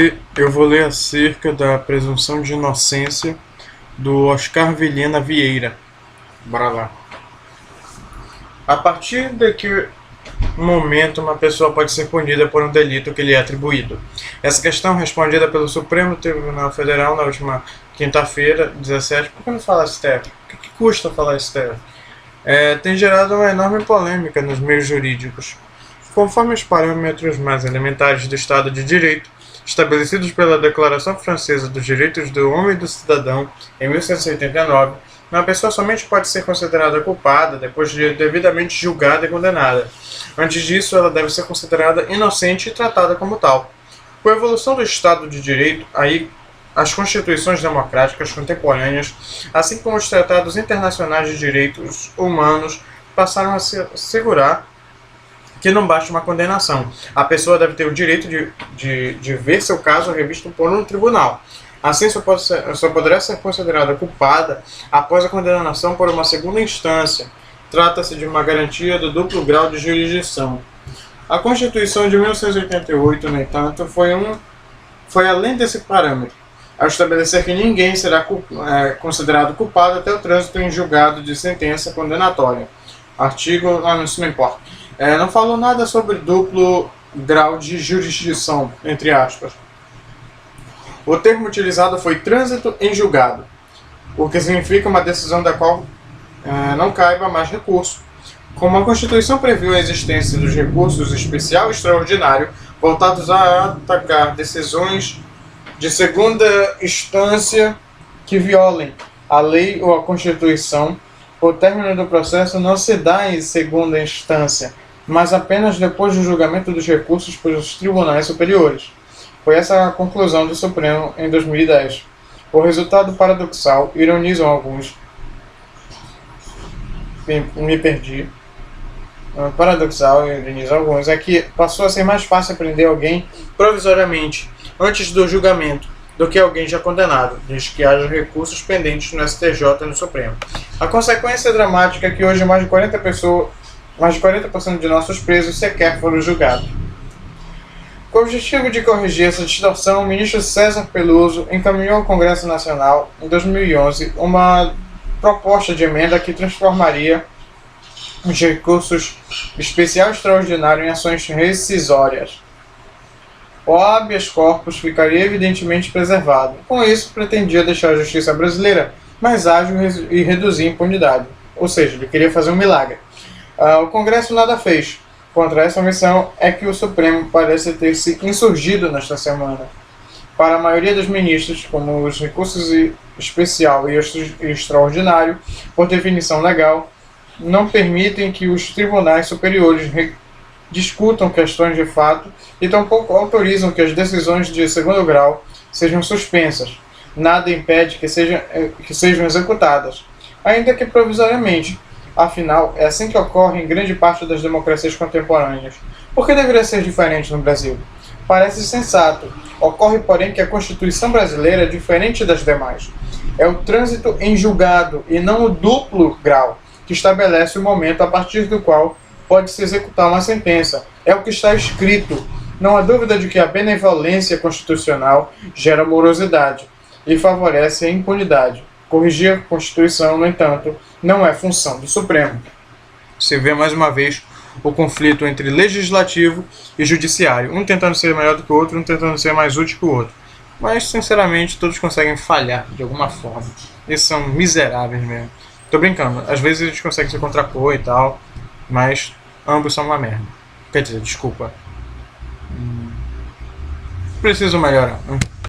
Eu vou ler acerca da presunção de inocência do Oscar Vilhena Vieira. Bora lá. A partir de que momento uma pessoa pode ser punida por um delito que lhe é atribuído? Essa questão, respondida pelo Supremo Tribunal Federal na última quinta-feira, 17... Por que não fala STF? O que custa falar STF? Tem gerado uma enorme polêmica nos meios jurídicos. Conforme os parâmetros mais elementares do Estado de Direito, estabelecidos pela Declaração Francesa dos Direitos do Homem e do Cidadão, em 1789, uma pessoa somente pode ser considerada culpada depois de devidamente julgada e condenada. Antes disso, ela deve ser considerada inocente e tratada como tal. Com a evolução do Estado de Direito, as constituições democráticas contemporâneas, assim como os tratados internacionais de direitos humanos, passaram a assegurar que não basta uma condenação. A pessoa deve ter o direito de ver seu caso revisto por um tribunal. Assim, só poderá ser considerada culpada após a condenação por uma segunda instância. Trata-se de uma garantia do duplo grau de jurisdição. A Constituição de 1988, no entanto, foi além desse parâmetro, ao estabelecer que ninguém será considerado culpado até o trânsito em julgado de sentença condenatória. Artigo... isso não importa. Não falou nada sobre duplo grau de jurisdição, entre aspas. O termo utilizado foi trânsito em julgado, o que significa uma decisão da qual não caiba mais recurso. Como a Constituição previu a existência dos recursos especial e extraordinário voltados a atacar decisões de segunda instância que violem a lei ou a Constituição, o término do processo não se dá em segunda instância, mas apenas depois do julgamento dos recursos pelos tribunais superiores. Foi essa a conclusão do Supremo em 2010. O resultado paradoxal, ironizam alguns, é que passou a ser mais fácil prender alguém provisoriamente, antes do julgamento, do que alguém já condenado, desde que haja recursos pendentes no STJ e no Supremo. A consequência dramática é que hoje mais de 40% de nossos presos sequer foram julgados. Com o objetivo de corrigir essa distorção, o ministro César Peluso encaminhou ao Congresso Nacional, em 2011, uma proposta de emenda que transformaria os recursos especial e extraordinário em ações rescisórias. O habeas corpus ficaria evidentemente preservado. Com isso, pretendia deixar a justiça brasileira mais ágil e reduzir a impunidade. Ou seja, ele queria fazer um milagre. O Congresso nada fez. Contra essa missão é que o Supremo parece ter se insurgido nesta semana. Para a maioria dos ministros, como os recursos especial e extraordinário, por definição legal, não permitem que os tribunais superiores discutam questões de fato e tampouco autorizam que as decisões de segundo grau sejam suspensas. Nada impede que sejam executadas, ainda que provisoriamente. Afinal, é assim que ocorre em grande parte das democracias contemporâneas. Por que deveria ser diferente no Brasil? Parece sensato. Ocorre, porém, que a Constituição brasileira é diferente das demais. É o trânsito em julgado e não o duplo grau que estabelece o momento a partir do qual pode-se executar uma sentença. É o que está escrito. Não há dúvida de que a benevolência constitucional gera morosidade e favorece a impunidade. Corrigir a Constituição, no entanto, não é função do Supremo. Se vê mais uma vez o conflito entre legislativo e judiciário, um tentando ser melhor do que o outro, um tentando ser mais útil que o outro. Mas, sinceramente, todos conseguem falhar de alguma forma. Eles são miseráveis mesmo. Tô brincando, às vezes eles conseguem se contrapor e tal, mas ambos são uma merda. Quer dizer, desculpa. Preciso melhorar.